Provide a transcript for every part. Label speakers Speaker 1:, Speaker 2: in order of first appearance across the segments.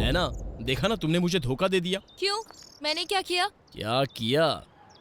Speaker 1: नैना, देखा ना तुमने मुझे धोखा दे दिया।
Speaker 2: क्यों? मैंने क्या किया?
Speaker 1: क्या किया?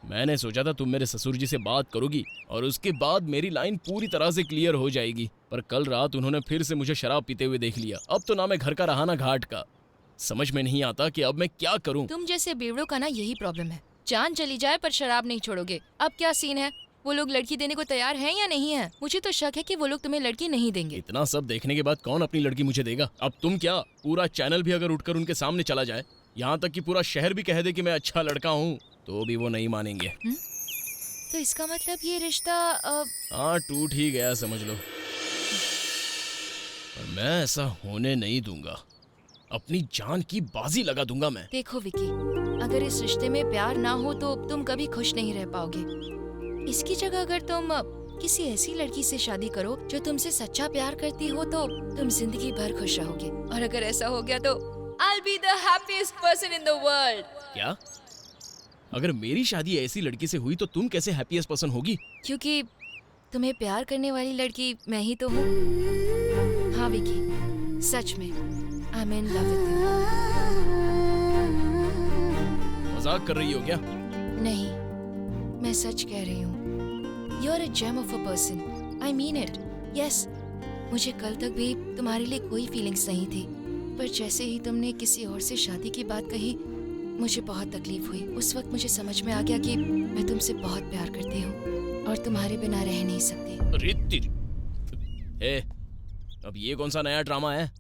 Speaker 1: मैंने सोचा था तुम मेरे ससुर जी से बात करोगी और उसके बाद मेरी लाइन पूरी तरह से क्लियर हो जाएगी, पर कल रात उन्होंने फिर से मुझे शराब पीते हुए देख लिया। अब तो ना मैं घर का रहा ना घाट का। समझ में नहीं आता कि अब मैं क्या करूं।
Speaker 2: तुम जैसे बेवड़ों का ना यही प्रॉब्लम है, जान चली जाए पर शराब नहीं छोड़ोगे। अब क्या सीन है? वो लोग लड़की देने को तैयार हैं या नहीं है? मुझे तो शक है कि वो लोग तुम्हें लड़की नहीं देंगे।
Speaker 1: इतना सब देखने के बाद कौन अपनी लड़की मुझे देगा? अब तुम क्या, पूरा चैनल भी अगर उठकर उनके सामने चला जाए, यहाँ तक कि पूरा शहर भी कह दे कि मैं अच्छा लड़का हूँ, तो भी वो नहीं मानेंगे।
Speaker 2: तो इसका मतलब ये रिश्ता
Speaker 1: हाँ, टूट ही गया समझ लो। पर मैं ऐसा होने नहीं दूंगा। अपनी जान की बाजी लगा दूंगा मैं।
Speaker 2: देखो विकी, अगर इस रिश्ते में प्यार ना हो तो तुम कभी खुश नहीं रह पाओगे। इसकी जगह अगर तुम किसी ऐसी लड़की से शादी करो जो तुमसे सच्चा प्यार करती हो तो तुम जिंदगी भर खुश रहोगे। और अगर ऐसा हो गया तो I'll be the happiest person in the world।
Speaker 1: क्या? अगर मेरी शादी ऐसी लड़की से हुई तो तुम कैसे हैप्पीएस्ट पर्सन होगी?
Speaker 2: क्योंकि तुम्हें प्यार करने वाली लड़की मैं ही तो हूँ। हाँ विकी, सच में I'm in love with you।
Speaker 1: मजाक कर रही हो क्या?
Speaker 2: नहीं, मैं सच कह रही हूँ। You're a gem of a person। I mean it। Yes, मुझे कल तक भी तुम्हारे लिए कोई फीलिंग्स नहीं थी, पर जैसे ही तुमने किसी और से शादी की बात कही, मुझे बहुत तकलीफ हुई। उस वक्त मुझे समझ में आ गया कि मैं तुमसे बहुत प्यार करती हूँ और तुम्हारे बिना रह नहीं सकती।
Speaker 1: अरे तेरी, अब ये कौन सा नया ड्रामा है?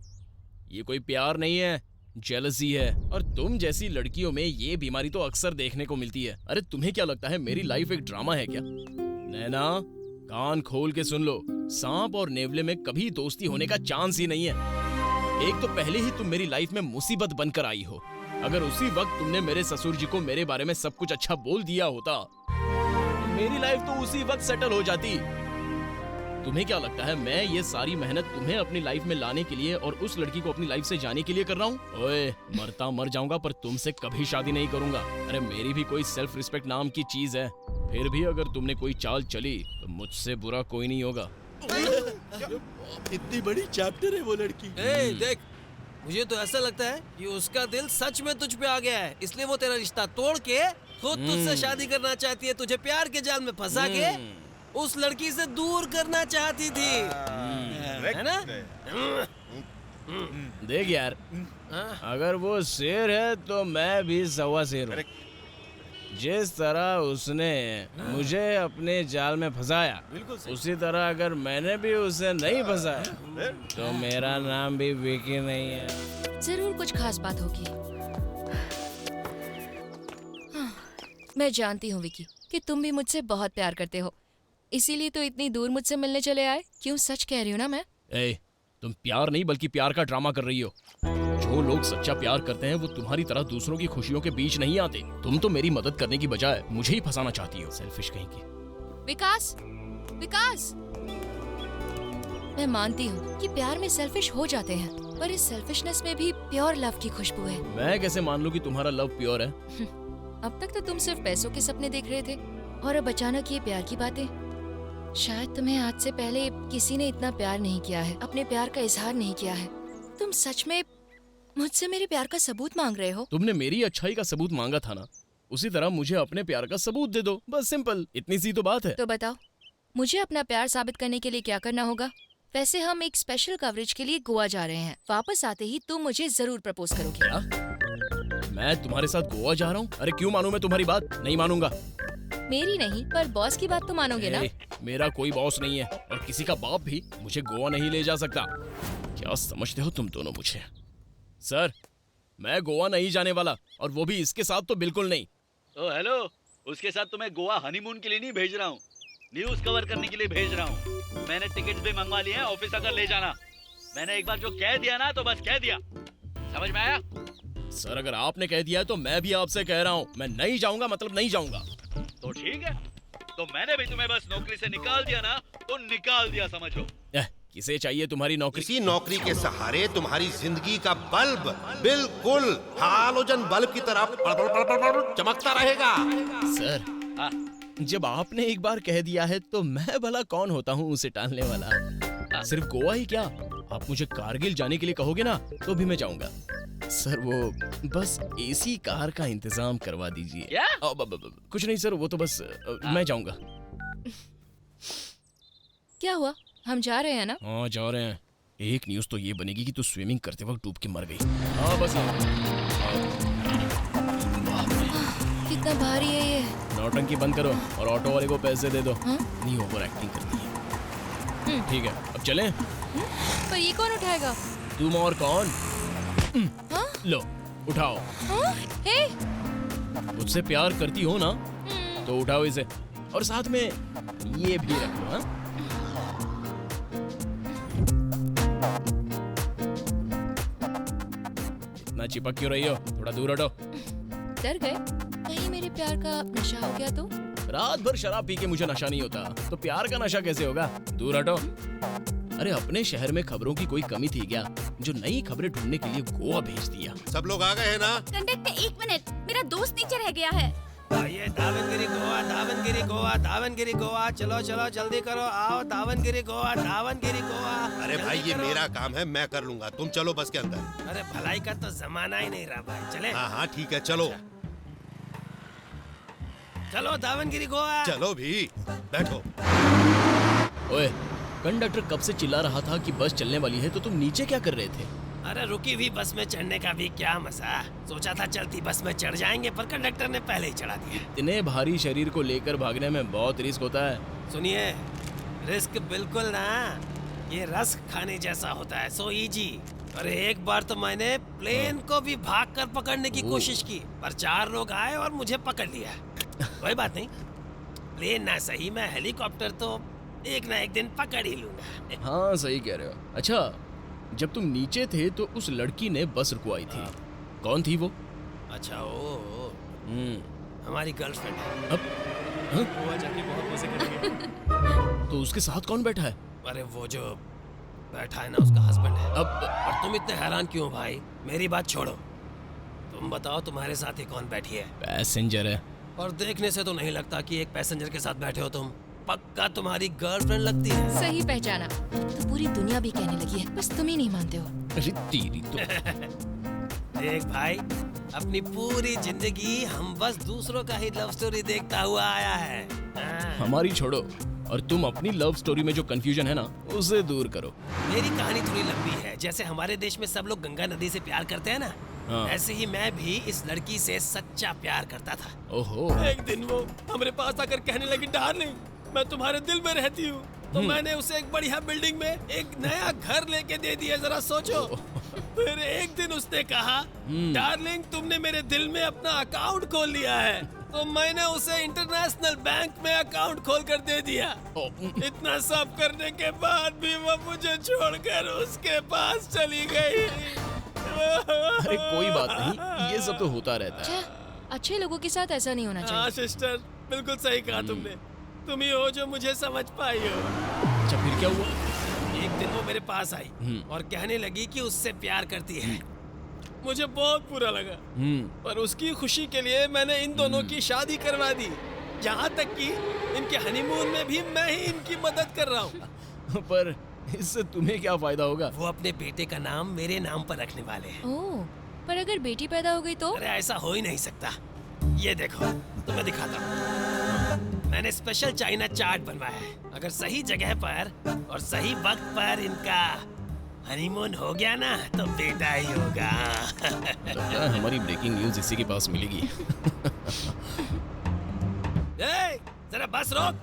Speaker 1: ये कोई प्यार नहीं है, जेलसी है। और तुम जैसी लड़कियों में ये बीमारी तो अक्सर देखने को मिलती है। अरे तुम्हें क्या लगता है मेरी लाइफ एक ड्रामा है क्या? नैना, कान खोल के सुन लो, सांप और नेवले में कभी दोस्ती होने का चांस ही नहीं है। एक तो पहले ही तुम मेरी लाइफ में मुसीबत बनकर आई हो। अगर उसी वक्त तुमने मेरे ससुर जी को मेरे बारे में सब कुछ अच्छा बोल दिया होता, तो मेरी लाइफ तो उसी वक्त सेटल हो जाती। तुम्हें क्या लगता है मैं ये सारी मेहनत तुम्हें अपनी लाइफ में लाने के लिए और उस लड़की को अपनी लाइफ से जाने के लिए कर रहा हूँ? ओए, मरता मर जाऊंगा पर तुमसे कभी शादी नहीं करूंगा। अरे मेरी भी कोई सेल्फ रिस्पेक्ट नाम की चीज है। फिर भी अगर तुमने कोई चाल चली तो मुझसे बुरा कोई नहीं होगा।
Speaker 3: इतनी बड़ी चैप्टर है वो लड़की।
Speaker 4: देख, मुझे तो ऐसा लगता है कि उसका दिल सच में तुझ पे आ गया है, इसलिए वो तेरा रिश्ता तोड़ के खुद तुझसे शादी करना चाहती है। तुझे प्यार के जाल में फंसा के उस लड़की से दूर करना चाहती थी, है ना?
Speaker 1: देख यार, अगर वो शेर है तो मैं भी सवा शेर हूँ। जिस तरह उसने मुझे अपने जाल में फंसाया, उसी तरह अगर मैंने भी उसे नहीं फंसाया तो मेरा नाम भी विकी नहीं है।
Speaker 2: जरूर कुछ खास बात होगी। हाँ, मैं जानती हूँ विकी कि तुम भी मुझसे बहुत प्यार करते हो, इसीलिए तो इतनी दूर मुझसे मिलने चले आए। क्यों, सच कह रही हूँ ना मैं?
Speaker 1: तुम प्यार नहीं बल्कि प्यार का ड्रामा कर रही हो। जो लोग सच्चा प्यार करते हैं वो तुम्हारी तरह दूसरों की खुशियों के बीच नहीं आते। तुम तो मेरी मदद करने की बजाय मुझे ही फंसाना चाहती हो, सेल्फिश कहीं की।
Speaker 2: विकास, विकास, मैं मानती हूँ कि प्यार में सेल्फिश हो जाते हैं, पर इस सेल्फिशनेस में भी प्योर लव की खुशबू है।
Speaker 1: मैं कैसे मान लूं कि तुम्हारा लव प्योर है?
Speaker 2: अब तक तो तुम सिर्फ पैसों के सपने देख रहे थे और अब अचानक ये प्यार की बातें। शायद तुम्हें आज से पहले किसी ने इतना प्यार नहीं किया है, अपने प्यार का इजहार नहीं किया है। तुम सच में मुझसे मेरे प्यार का सबूत मांग रहे हो?
Speaker 1: तुमने मेरी अच्छाई का सबूत मांगा था ना, उसी तरह मुझे अपने प्यार का सबूत दे दो, बस सिंपल, इतनी सी तो बात है।
Speaker 2: तो बताओ, मुझे अपना प्यार साबित करने के लिए क्या करना होगा? वैसे हम एक स्पेशल कवरेज के लिए गोवा जा रहे हैं। वापस आते ही तुम मुझे जरूर प्रपोज करोगे।
Speaker 1: क्या? मैं तुम्हारे साथ गोवा जा रहा हूँ? अरे क्यों मानूं मैं तुम्हारी बात? नहीं मानूंगा।
Speaker 2: मेरी नहीं, पर बॉस की बात तो मानोगे ना?
Speaker 1: मेरा कोई बॉस नहीं है और किसी का बाप भी मुझे गोवा नहीं ले जा सकता। क्या समझते हो तुम दोनों मुझे? सर, मैं गोवा नहीं जाने वाला, और वो भी इसके साथ तो बिल्कुल नहीं।
Speaker 3: ओ हेलो, उसके साथ तुम्हें गोवा हनीमून के लिए नहीं भेज रहा हूँ, न्यूज कवर करने के लिए भेज रहा हूँ। मैंने टिकट्स भी मंगवा लिए हैं, ऑफिस आकर ले जाना। मैंने एक बार जो कह दिया ना तो बस कह दिया, समझ में आया?
Speaker 1: सर, अगर आपने कह दिया है तो मैं भी आपसे कह रहा हूँ, मैं नहीं जाऊंगा मतलब नहीं जाऊंगा।
Speaker 3: तो ठीक है, तो मैंने भी तुम्हें बस नौकरी से निकाल दिया ना तो निकाल दिया समझो।
Speaker 1: किसे चाहिए तुम्हारी नौकरी?
Speaker 5: इसी नौकरी के सहारे तुम्हारी जिंदगी का बल्ब बिल्कुल हालोजन बल्ब की तरह पड़ पड़ पड़ पड़ पड़ चमकता रहेगा।
Speaker 1: सर, जब आपने एक बार कह दिया है तो मैं भला कौन होता हूँ उसे टालने वाला? सिर्फ गोवा ही क्या, आप मुझे कारगिल जाने के लिए कहोगे ना तो भी मैं जाऊंगा। सर वो बस एसी कार का इंतजाम करवा दीजिए।
Speaker 3: क्या?
Speaker 1: कुछ नहीं सर, वो तो बस मैं जाऊंगा।
Speaker 2: क्या हुआ? हम जा रहे हैं ना?
Speaker 1: हाँ जा रहे हैं। एक न्यूज़ तो ये बनेगी कि तू स्विमिंग करते वक्त डूब के मर गई। हाँ बस हाँ।
Speaker 2: कितना भारी है ये।
Speaker 1: नौटंकी बंद करो और ऑटो वाले को पैसे दे दो।
Speaker 2: हाँ?
Speaker 1: नहीं ओवर एक्टिंग करती है। ठीक है अब चलें।
Speaker 2: पर ये कौन उठाएगा?
Speaker 1: तुम और कौन?
Speaker 2: हाँ?
Speaker 1: लो उठाओ।
Speaker 2: हाँ? हे?
Speaker 1: मुझसे प्यार करती हो ना तो उठाओ इसे, और साथ में ये भी रख लो। हाँ इतना चिपक क्यों रही हो? थोड़ा दूर हटो।
Speaker 2: डर गए? कहीं मेरे प्यार का नशा हो गया तो?
Speaker 1: रात भर शराब पी के मुझे नशा नहीं होता, तो प्यार का नशा कैसे होगा? दूर हटो। अरे अपने शहर में खबरों की कोई कमी थी क्या, जो नई खबरें ढूंढने के लिए गोवा भेज दिया?
Speaker 5: सब लोग आ गए हैं ना?
Speaker 6: कंडक्टर एक मिनट, मेरा दोस्त नीचे रह गया है।
Speaker 4: ये दावनगिरी गोवा, दावनगिरी गोवा, दावनगिरी गोवा, चलो चलो जल्दी करो, आओ दावनगिरी गोवा, दावनगिरी गोवा।
Speaker 5: अरे भाई
Speaker 4: जल्दी
Speaker 5: ये
Speaker 4: करो।
Speaker 5: मेरा काम है, मैं कर लूंगा, तुम चलो बस के अंदर।
Speaker 4: अरे भलाई का तो जमाना ही नहीं रहा भाई, चले
Speaker 5: हाँ हाँ ठीक है चलो।
Speaker 4: चलो दावनगिरी गोवा।
Speaker 5: चलो भी बैठो।
Speaker 1: ओए कंडक्टर कब से चिल्ला रहा था कि बस चलने वाली है, तो तुम नीचे क्या कर रहे थे?
Speaker 4: अरे रुकी हुई बस में चढ़ने का भी क्या मजा। सोचा था चलती बस में चढ़ जाएंगे, पर कंडक्टर ने पहले ही चढ़ा दिया।
Speaker 1: इतने भारी शरीर को लेकर भागने में बहुत रिस्क होता है।
Speaker 4: सुनिए, रिस्क बिल्कुल ना, ये रस्क खाने जैसा होता है, सो इजी। अरे एक बार तो मैंने प्लेन को भी भाग कर पकड़ने की कोशिश की, पर 4 लोग आए और मुझे पकड़ लिया। कोई बात नहीं, प्लेन ना सही, मैं हेलीकॉप्टर तो एक ना एक दिन पकड़ ही लूंगा।
Speaker 1: हाँ सही कह रहे हो। अच्छा जब तुम नीचे थे तो उस लड़की ने बस रुकवाई थी, कौन थी वो?
Speaker 4: अच्छा ओ, हमारी गर्लफ्रेंड है।
Speaker 1: अब हाँ?
Speaker 4: गोवा जाके बहुत मजे करेंगे।
Speaker 1: तो उसके साथ कौन बैठा है?
Speaker 4: अरे वो जो बैठा है ना, उसका हस्बैंड है।
Speaker 1: अब
Speaker 4: और तुम इतने हैरान क्यों भाई? मेरी बात छोड़ो, तुम बताओ तुम्हारे साथ ही कौन बैठी है?
Speaker 1: पैसेंजर है।
Speaker 4: और देखने से तो नहीं लगता कि एक पैसेंजर के साथ बैठे हो तुम। पक्का तुम्हारी गर्लफ्रेंड लगती है।
Speaker 2: सही पहचाना। तो पूरी दुनिया भी कहने लगी है, बस तुम ही नहीं मानते हो।
Speaker 1: अरे तेरी तो।
Speaker 4: देख भाई, अपनी पूरी जिंदगी हम बस दूसरों का ही लव स्टोरी देखता हुआ आया है। हाँ।
Speaker 1: हमारी छोड़ो और तुम अपनी लव स्टोरी में जो कंफ्यूजन है ना उसे दूर करो।
Speaker 4: मेरी कहानी थोड़ी लंबी है। जैसे हमारे देश में सब लोग गंगा नदी से प्यार करते हैं ना,
Speaker 1: हाँ।
Speaker 4: ऐसे ही मैं भी इस लड़की से सच्चा प्यार करता था।
Speaker 1: ओहो।
Speaker 4: एक दिन वो हमारे पास आकर कहने लगी, डार्लिंग मैं तुम्हारे दिल में रहती हूँ। तो मैंने उसे एक बढ़िया बिल्डिंग में एक नया घर लेके दे दिया, जरा सोचो। फिर एक दिन उसने कहा, डार्लिंग तुमने मेरे दिल में अपना अकाउंट खोल लिया है। तो मैंने उसे इंटरनेशनल बैंक में अकाउंट खोल कर दे दिया। इतना सब करने के बाद भी वो मुझे छोड़कर उसके पास चली गई।
Speaker 1: अरे कोई बात नहीं, ये सब तो होता रहता है।
Speaker 2: अच्छा, अच्छे लोगों के साथ ऐसा नहीं होना
Speaker 4: हाँ
Speaker 2: चाहिए।
Speaker 4: सिस्टर, बिल्कुल सही कहा तुमने। तुम ही हो जो मुझे समझ पाई हो।
Speaker 1: अच्छा फिर क्या हुआ?
Speaker 4: एक दिन वो मेरे पास आई और कहने लगी कि उससे प्यार करती है। मुझे बहुत बुरा लगा, पर उसकी खुशी के लिए मैंने इन दोनों की शादी करवा दी। यहाँ तक कि इनके हनीमून में भी मैं ही इनकी मदद कर रहा हूँ।
Speaker 1: पर इससे तुम्हें क्या फायदा होगा?
Speaker 4: वो अपने बेटे का नाम मेरे नाम पर रखने वाले हैं।
Speaker 2: ओह, पर अगर बेटी पैदा हो गई तो?
Speaker 4: अरे ऐसा हो ही नहीं सकता। ये देखो, तुम्हें दिखाता हूँ। मैंने स्पेशल चाइना चार्ट बनवाया है। अगर सही जगह पर और सही वक्त पर इनका हनीमून हो गया ना, तो बेटा ही होगा।
Speaker 1: लगता है हमारी ब्रेकिंग न्यूज इसी के पास मिलेगी।
Speaker 4: ए, जरा बस रोक,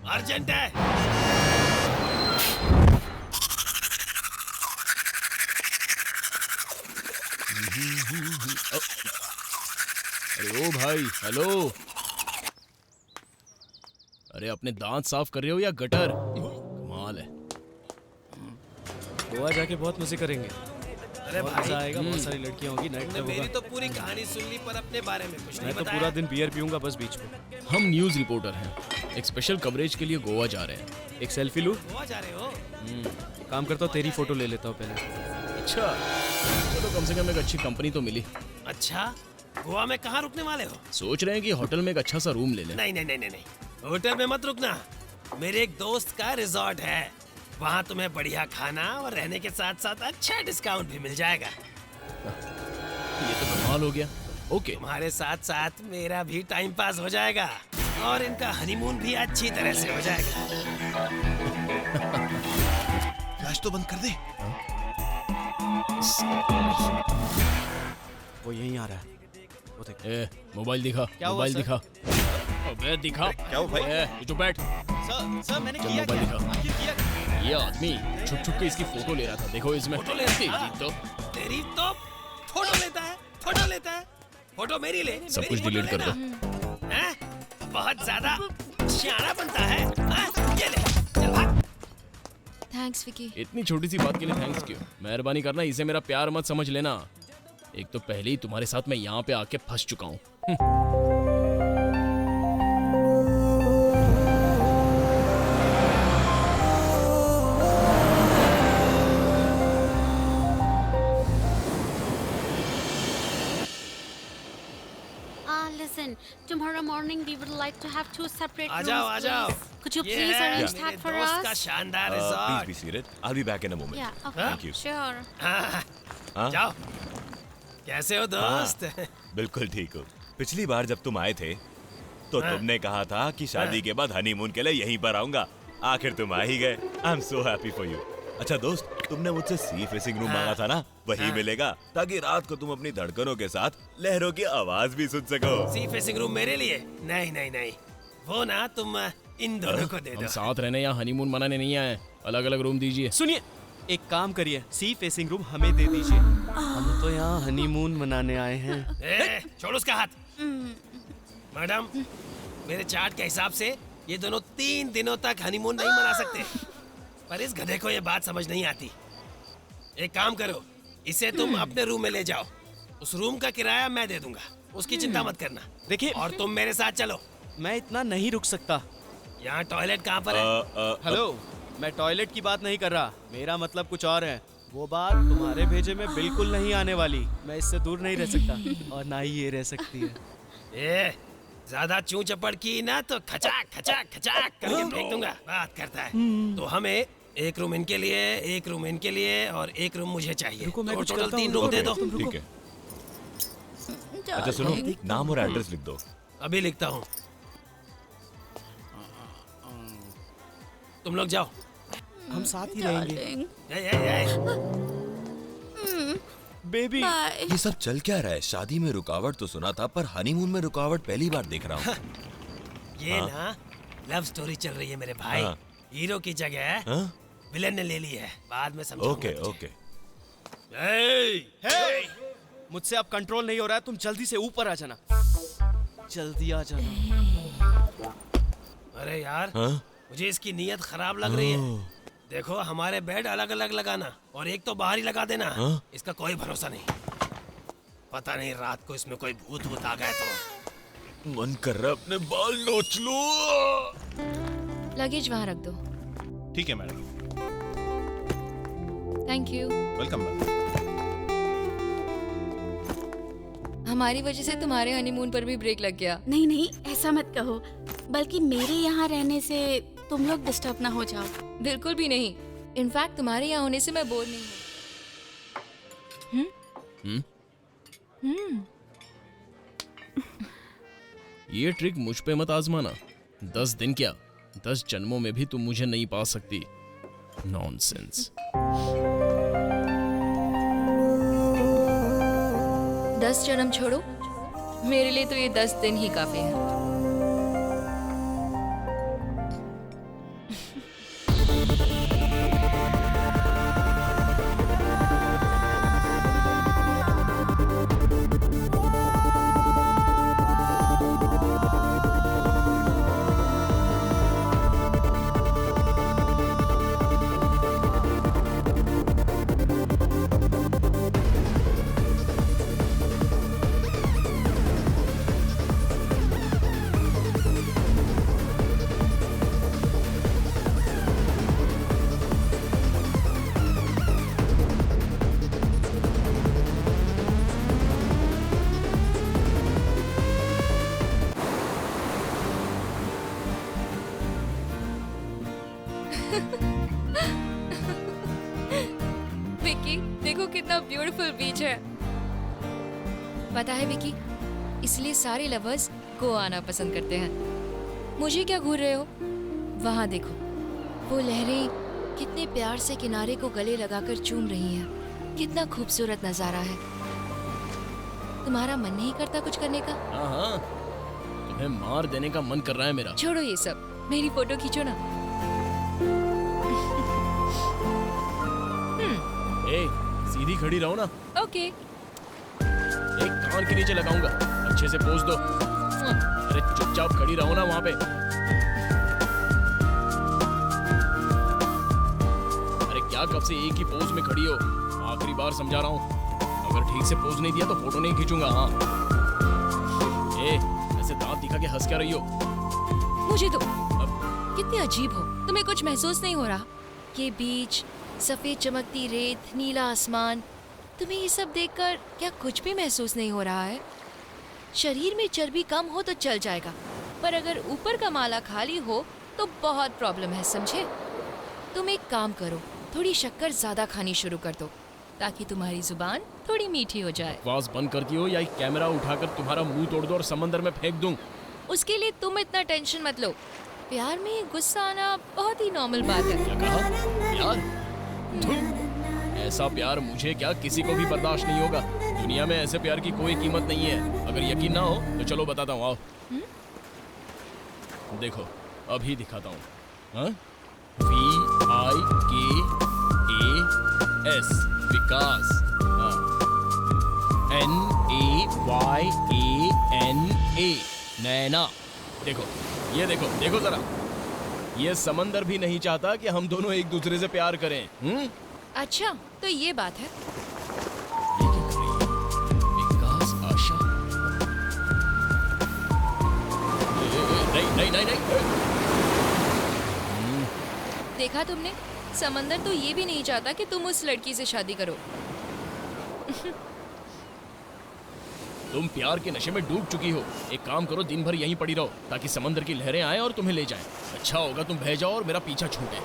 Speaker 4: अर्जेंट है।
Speaker 1: अरे ओ भाई, हेलो। अरे अपने दांत साफ कर रहे हो या गटर? कमाल है।
Speaker 7: गोवा जाके बहुत मजे करेंगे।
Speaker 4: अरे
Speaker 7: बहुत
Speaker 4: भाई,
Speaker 7: मजा आएगा, बहुत सारी लड़कियां होंगी, नाइट
Speaker 4: तुमने
Speaker 7: क्लब
Speaker 4: मेरी
Speaker 7: होगा।
Speaker 4: तो पूरी कहानी सुन ली, पर अपने बारे में कुछ नहीं
Speaker 7: मैं तो
Speaker 4: बताया।
Speaker 7: पूरा दिन बियर पीऊंगा बस बीच पे।
Speaker 1: हम न्यूज रिपोर्टर हैं, एक स्पेशल कवरेज के लिए गोवा जा रहे हैं।
Speaker 7: एक सेल्फी लूं?
Speaker 4: गोवा जा रहे हो?
Speaker 7: काम करता हूँ, तेरी फोटो ले लेता हूँ पहले।
Speaker 1: अच्छा चलो, कम से कम एक अच्छी कंपनी तो मिली।
Speaker 4: अच्छा, गोवा में कहाँ रुकने वाले हो?
Speaker 1: सोच रहे हैं कि होटल में एक अच्छा सा रूम ले लें।
Speaker 4: नहीं नहीं नहीं नहीं नहीं, होटल में मत रुकना। मेरे एक दोस्त का रिजॉर्ट है, वहाँ तुम्हें बढ़िया खाना और रहने के साथ साथ अच्छा डिस्काउंट भी मिल जाएगा।
Speaker 1: ये तो कमाल हो गया। ओके,
Speaker 4: तुम्हारे साथ साथ मेरा भी टाइम पास हो जाएगा और इनका हनीमून भी अच्छी तरह से हो जाएगा।
Speaker 8: फ्लैश तो बंद कर दे।
Speaker 7: वो यहीं आ रहा है। वो देख।
Speaker 1: ए, मोबाइल दिखा,
Speaker 7: क्या हुआ,
Speaker 1: मोबाइल
Speaker 7: सर?
Speaker 1: दिखा। अबे दिखा।
Speaker 8: क्या हुआ भाई?
Speaker 1: तू चुप बैठ।
Speaker 7: सर मैंने
Speaker 1: चल
Speaker 7: किया
Speaker 1: मोबाइल
Speaker 7: क्या?
Speaker 1: दिखा।
Speaker 7: आखिर किया क्या?
Speaker 1: ये आदमी छुप छुप के इसकी फोटो ले रहा था। देखो इसमें।
Speaker 4: फोटो ले रहा
Speaker 1: तेरी
Speaker 4: था?
Speaker 1: तो
Speaker 4: तेरी तो फोटो लेता है, फोटो लेता है, फोटो मेरी ले,
Speaker 1: सब
Speaker 4: मेरी
Speaker 1: कुछ
Speaker 4: फोटो
Speaker 1: डिलीट कर
Speaker 4: लेना। हैं? बहुत ज्यादा सियाना बनता है। हाँ? ये ले, चल भाग।
Speaker 2: थैंक्स विकी।
Speaker 1: इतनी छोटी सी बात के लिए थैंक्स क्यों? मेहरबानी करना, इसे मेरा प्यार मत समझ लेना। एक तो पहले ही तुम्हारे साथ मैं यहाँ पे आके फंस चुका हूँ।
Speaker 6: Listen, tomorrow morning we would like to have 2 separate
Speaker 4: uh
Speaker 6: rooms,
Speaker 4: जाओ, आ जाओ।
Speaker 6: please. Could you
Speaker 4: ये
Speaker 6: please
Speaker 4: है
Speaker 6: arrange
Speaker 4: मेरे
Speaker 6: that for
Speaker 4: दोस्त का
Speaker 6: us?
Speaker 4: शानदार
Speaker 8: Please
Speaker 4: resort.
Speaker 8: be seated. I'll be back in a moment.
Speaker 6: Yeah, okay.
Speaker 8: Thank you.
Speaker 6: Sure.
Speaker 4: हाँ,
Speaker 8: हाँ?
Speaker 4: जाओ। कैसे हो दोस्त?
Speaker 8: बिल्कुल ठीक हो। पिछली बार जब तुम आए थे तो
Speaker 4: हाँ।
Speaker 8: तुमने कहा था कि शादी के बाद हनीमून के लिए यहीं पर आऊंगा। आखिर तुम आ ही गए। I am so happy for you. अच्छा दोस्त, तुमने मुझसे सी फेसिंग रूम
Speaker 4: हाँ।
Speaker 8: मांगा था ना, वही
Speaker 4: हाँ।
Speaker 8: मिलेगा ताकि रात को तुम अपनी धड़कनों के साथ लहरों की आवाज भी सुन सको।
Speaker 4: सी फेसिंग रूम मेरे लिए? नहीं नहीं नहीं, वो ना तुम इन दोनों को दे
Speaker 1: हम
Speaker 4: दो।
Speaker 1: साथ रहने या हनीमून मनाने नहीं आए। अलग अलग रूम दीजिए।
Speaker 7: सुनिए, एक काम करिए, सी फेसिंग रूम हमें दे दीजिए। हम तो यहाँ हनीमून मनाने आए हैं।
Speaker 4: छोड़ उसका हाथ। मैडम, मेरे चार्ट के हिसाब से ये दोनों 3 दिनों तक हनीमून नहीं मना सकते, पर इस गधे को ये बात समझ नहीं आती। एक काम करो, इसे तुम अपने रूम में ले जाओ। उस रूम का किराया मैं दे दूंगा, उसकी चिंता मत करना।
Speaker 7: देखिए,
Speaker 4: और तुम मेरे साथ चलो।
Speaker 7: मैं इतना नहीं रुक सकता।
Speaker 4: यहाँ टॉयलेट कहाँ पर है?
Speaker 7: हेलो, मैं टॉयलेट की बात नहीं कर रहा, मेरा मतलब कुछ और है। वो बात तुम्हारे भेजे में बिल्कुल नहीं आने वाली। मैं इससे दूर नहीं रह सकता और ना ही ये रह सकती है।
Speaker 4: ए, ज्यादा चू चपड़ की ना तो खचाक खचाक खचाक करके फेंक दूंगा। बात करता है। तो हमें एक रूम इनके लिए, एक रूम इनके लिए और एक रूम मुझे चाहिए।
Speaker 7: रुको, मैं
Speaker 4: तो
Speaker 7: कुछ
Speaker 4: टोटल
Speaker 7: करता
Speaker 4: 3
Speaker 7: हूँ।
Speaker 4: रूम दे दो।
Speaker 8: ठीक है। अच्छा सुनो, नाम और एड्रेस लिख दो।
Speaker 4: अभी लिखता हूँ। तुम लोग जाओ।
Speaker 7: हम साथ ही रहेंगे।
Speaker 6: Darling.
Speaker 7: Baby,
Speaker 6: Bye.
Speaker 8: ये सब चल क्या रहा है? शादी में रुकावट तो सुना था, पर हनीमून में रुकावट पहली बार देख रहा हूँ।
Speaker 4: ये ना लव स्टोरी चल रही है मेरे भाई।
Speaker 8: हाँ।
Speaker 4: हीरो की जगह
Speaker 8: हाँ?
Speaker 4: विलेन ने ले ली है। बाद में समझाऊंगा
Speaker 8: ओके
Speaker 4: तुझे।
Speaker 8: ओके।
Speaker 4: ए,
Speaker 7: मुझसे अब कंट्रोल नहीं हो रहा है। तुम जल्दी से ऊपर आ जाना, जल्दी आ जाना।
Speaker 4: अरे यार,
Speaker 8: हाँ?
Speaker 4: मुझे इसकी नीयत खराब लग रही है। देखो, हमारे बेड अलग अलग लगाना और एक तो बाहर ही लगा देना।
Speaker 8: हाँ?
Speaker 4: इसका कोई भरोसा नहीं। पता नहीं रात को इसमें कोई भूत भूत आ गए तो।
Speaker 8: मन कर रहा है अपने बाल नोच लूं।
Speaker 2: लगेज वहाँ रख दो।
Speaker 9: ठीक है madam.
Speaker 2: Thank you.
Speaker 9: Welcome ma'am.
Speaker 2: हमारी वजह से तुम्हारे हनीमून पर भी ब्रेक लग गया।
Speaker 6: नहीं नहीं, ऐसा मत कहो। बल्कि मेरे यहाँ रहने से तुम लोग डिस्टर्ब ना हो जाओ।
Speaker 2: बिल्कुल भी नहीं। इनफैक्ट तुम्हारे यहाँ होने से मैं बोर नहीं हूँ।
Speaker 1: ये ट्रिक मुझ पे मत आजमाना। 10 दिन क्या, 10 जन्मों में भी तुम मुझे नहीं पा सकती। नॉनसेंस।
Speaker 2: 10 जन्म छोड़ो, मेरे लिए तो ये 10 दिन ही काफी है। विक्की, देखो कितना ब्यूटीफुल बीच है। पता है विकी, इसलिए सारे लवर्स गोवा आना पसंद करते हैं। मुझे क्या घूर रहे हो? वहाँ देखो, वो लहरें कितने प्यार से किनारे को गले लगाकर चूम रही हैं। कितना खूबसूरत नजारा है। तुम्हारा मन नहीं करता कुछ करने का?
Speaker 1: हाँ हाँ, तुम्हें मार देने का मन कर रहा है मेरा।
Speaker 2: छोड़ो ये सब, मेरी फोटो खींचो ना।
Speaker 1: ए, सीधी खड़ी रहो ना।
Speaker 2: ओके।
Speaker 1: एक कान के नीचे लगाऊंगा, अच्छे से पोज दो। अरे चुपचाप खड़ी रहो ना वहाँ पे। अरे क्या कब से एक ही पोज में खड़ी हो? आखिरी बार समझा रहा हूँ, अगर ठीक से पोज नहीं दिया तो फोटो नहीं खींचूंगा। हाँ, ए, ऐसे दांत दिखा के हंस क्या रही हो?
Speaker 2: मुझे तो कितनी अजीब हो। तुम्हें कुछ महसूस नहीं हो रहा? ये बीच, सफेद चमकती रेत, नीला आसमान, तुम्हें ये सब देखकर क्या कुछ भी महसूस नहीं हो रहा है? शरीर में चर्बी कम हो तो चल जाएगा, पर अगर ऊपर का माला खाली हो तो बहुत प्रॉब्लम है, समझे? तुम एक काम करो, थोड़ी शक्कर ज्यादा खानी शुरू कर दो ताकि तुम्हारी जुबान थोड़ी मीठी हो जाए।
Speaker 1: आवाज बंद करती हो या एक कैमरा उठाकर तुम्हारा मुंह तोड़ दो और समंदर में फेंक दूं?
Speaker 2: उसके लिए तुम इतना टेंशन मत लो। प्यार में गुस्सा आना बहुत ही नॉर्मल बात है।
Speaker 1: क्या कहा? प्यार? धुर, ऐसा प्यार मुझे क्या किसी को भी बर्दाश्त नहीं होगा। दुनिया में ऐसे प्यार की कोई कीमत नहीं है। अगर यकीन ना हो तो चलो बताता हूँ, आओ। देखो अभी दिखाता हूँ। हाँ? VIKAS, विकास। NAYANA, नैना। देखो, ये देखो, देखो जरा, ये समंदर भी नहीं चाहता कि हम दोनों एक दूसरे से प्यार करें।
Speaker 2: अच्छा, तो ये बात है।
Speaker 1: ये क्या कर रही है? विकास, आशा। नहीं नहीं नहीं नहीं।
Speaker 2: देखा तुमने, समंदर तो ये भी नहीं चाहता कि तुम उस लड़की से शादी करो।
Speaker 1: तुम प्यार के नशे में डूब चुकी हो। एक काम करो, दिन भर यहीं पड़ी रहो ताकि समंदर की लहरें आए और तुम्हें ले जाएं। अच्छा होगा तुम बह जाओ और मेरा पीछा छूटे।